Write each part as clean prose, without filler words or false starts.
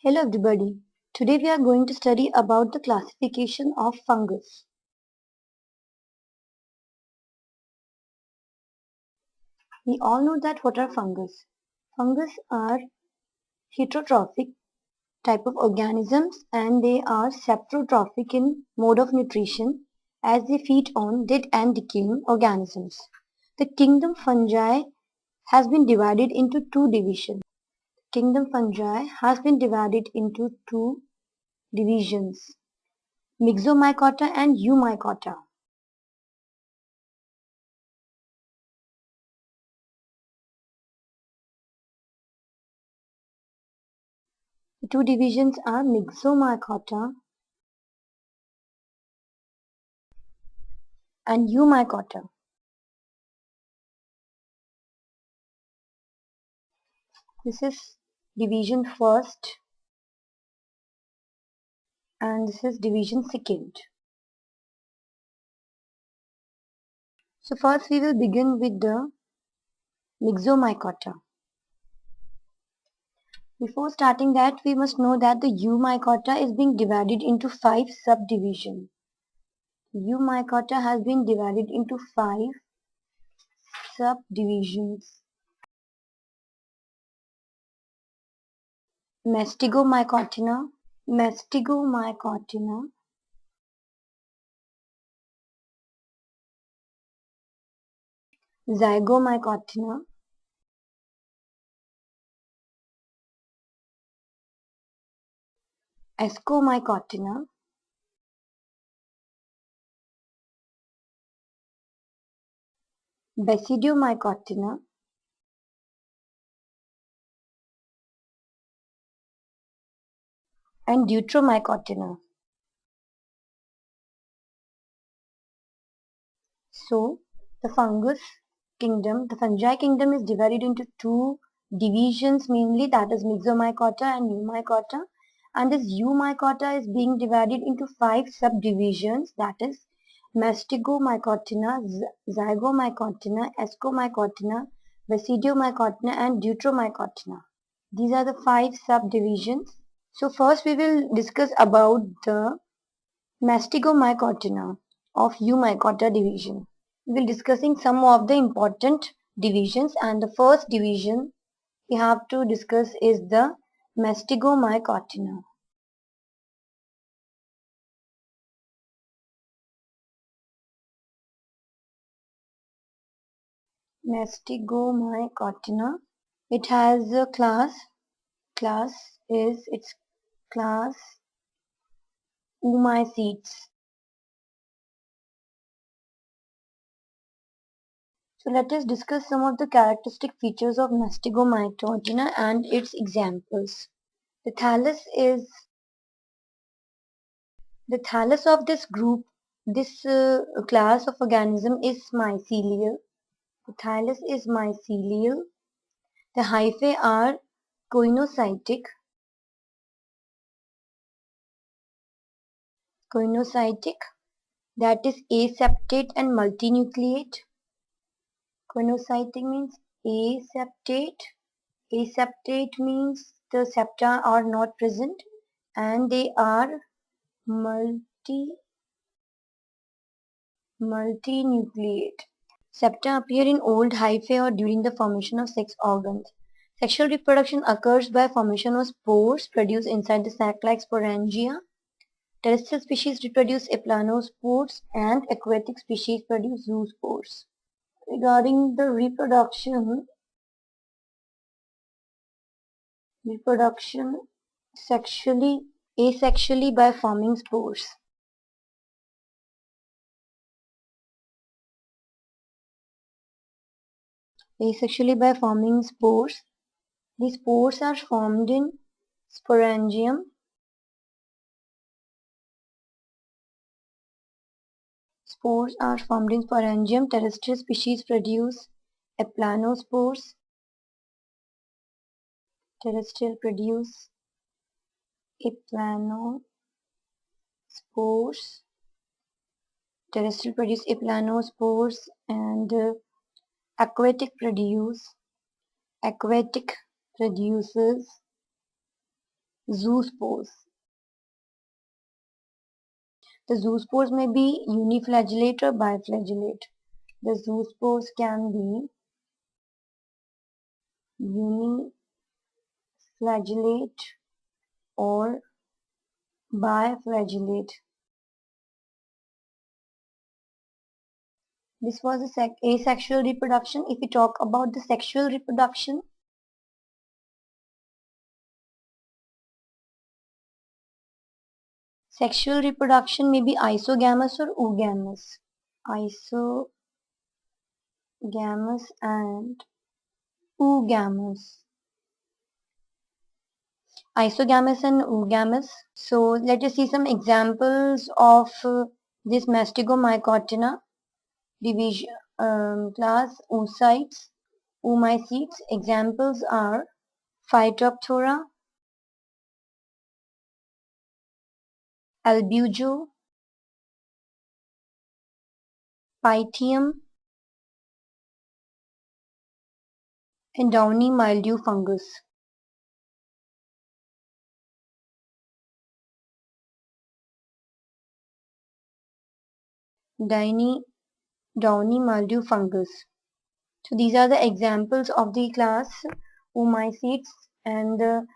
Hello everybody. Today we are going to study about the classification of fungus. We all know that what are fungus. Fungus are heterotrophic type of organisms and they are saprotrophic in mode of nutrition as they feed on dead and decaying organisms. The kingdom fungi has been divided into two divisions. Kingdom fungi has been divided into two divisions, Myxomycota and Eumycota. The two divisions are Myxomycota and Eumycota. This is division first and this is division second. So first we will begin with the Myxomycota. Before starting that, we must know that the Eumycota is being divided into 5 subdivisions. Eumycota has been divided into 5 subdivisions. Mastigomycotina, Mastigomycotina, Zygomycotina, Ascomycotina, Basidiomycotina, and Deuteromycotina. So, the fungi kingdom is divided into two divisions mainly, that is Myxomycota and Eumycota. And this Eumycota is being divided into 5 subdivisions, that is Mastigomycotina, Zygomycotina, Ascomycotina, Basidiomycotina and Deuteromycotina. These are the 5 subdivisions. So first we will discuss about the Mastigomycotina of Eumycota division. We will discussing some of the important divisions, and the first division we have to discuss is the Mastigomycotina. Mastigomycotina. It has a class. Its class Oomycetes. So let us discuss some of the characteristic features of Mastigomycotina and its examples. The thallus of this group, this class of organism is mycelial. The thallus is mycelial. The hyphae are coinocytic. That is aseptate and multinucleate. Coinocytic means aseptate. Aseptate means the septa are not present and they are multinucleate. Septa appear in old hyphae or during the formation of sex organs. Sexual reproduction occurs by formation of spores produced inside the sac-like sporangia. Terrestrial species reproduce aplanospores and aquatic species produce zoospores. Regarding the reproduction asexually by forming spores. Asexually by forming spores. These spores are formed in sporangium. Spores are formed in sporangium. Terrestrial species produce aplanospores. Terrestrial produce aplanospores. And aquatic produces Zoospores. The zoospores may be uniflagellate or biflagellate. The zoospores can be uniflagellate or biflagellate. This was asexual reproduction. If we talk about the sexual reproduction, sexual reproduction may be isogamous or oogamous. Isogamous and oogamous. Isogamous and oogamous. So let us see some examples of this Mastigomycotina division class oocytes, oomycetes. Examples are Phytophthora, Albujo, Pythium, and downy mildew fungus. Downy mildew fungus. So these are the examples of the class oomycetes, and the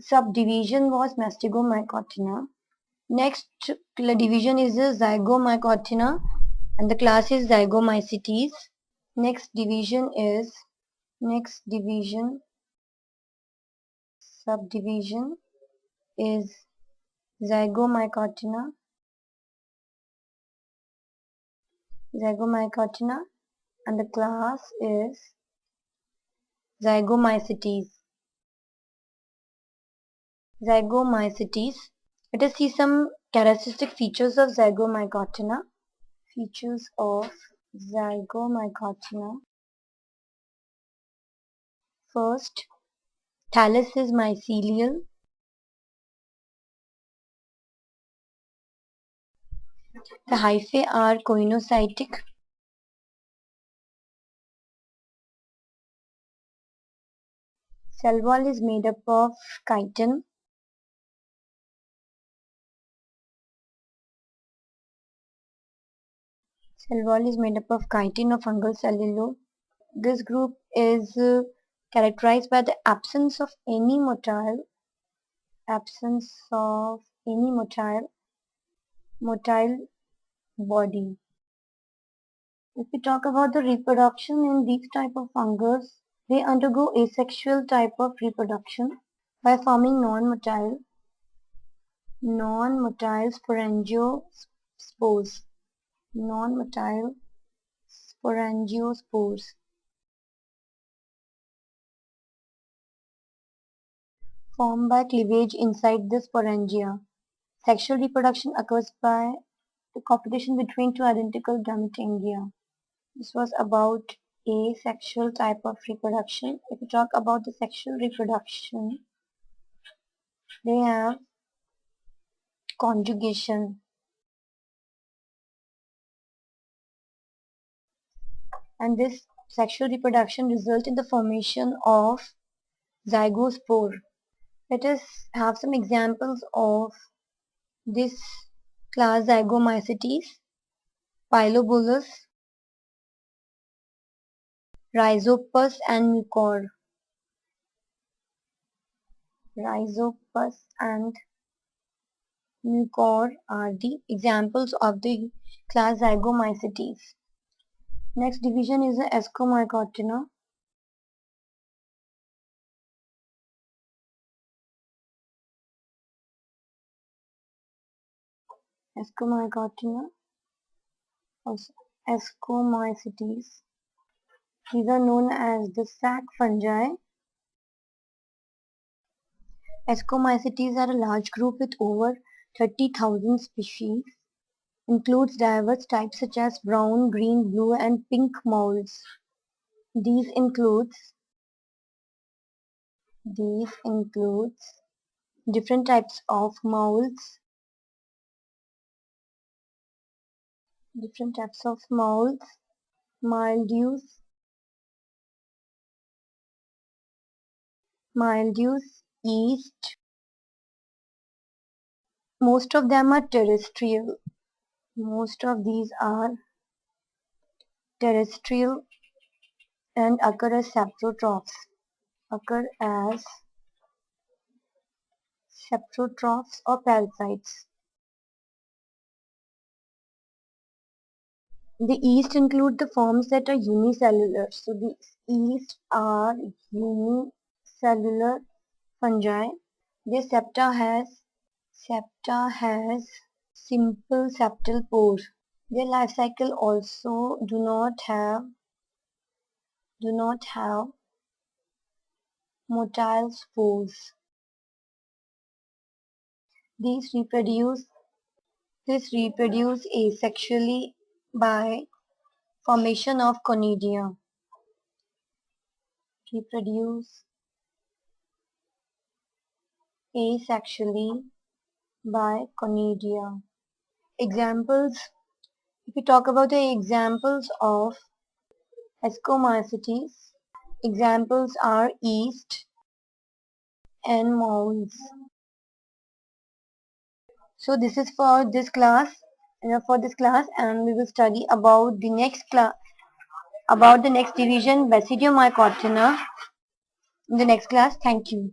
subdivision was Mastigomycotina. Next division is the Zygomycotina, and the class is Zygomycetes. Next division, subdivision is Zygomycotina, and the class is Zygomycetes. Let us see some characteristic features of Zygomycotina. Features of Zygomycotina. First, thallus is mycelial. The hyphae are coinocytic. Cell wall is made up of chitin. Cell wall is made up of chitin or fungal cellulose. This group is characterized by the absence of any motile body. If we talk about the reproduction in these type of fungus, they undergo asexual type of reproduction by forming non-motile sporangiospores. Non-motile sporangiospores formed by cleavage inside the sporangia. Sexual reproduction occurs by the competition between two identical gametangia. This was about asexual type of reproduction. If we talk about the sexual reproduction, they have conjugation, and this sexual reproduction results in the formation of zygospore. Let us have some examples of this class Zygomycetes: Pilobulus, Rhizopus, and Mucor. Rhizopus and Mucor are the examples of the class Zygomycetes. Next division is the Ascomycotina. Ascomycotina, also Ascomycetes. These are known as the sac fungi. Ascomycetes are a large group with over 30,000 species. Includes diverse types such as brown, green, blue, and pink molds. These includes different types of molds, mildews, yeast, Most of them are terrestrial. Most of these are terrestrial and occur as saprotrophs. Occur as saprotrophs or parasites. The yeast include the forms that are unicellular. So the yeast are unicellular fungi. Their septa has simple septal pore. Their life cycle also do not have motile spores. These reproduce asexually by formation of conidia. Reproduce asexually by conidia. Examples. If we talk about the examples of ascomycetes, examples are yeast and molds. So this is for this class, and we will study about the next division, Basidiomycotina, in the next class. Thank you.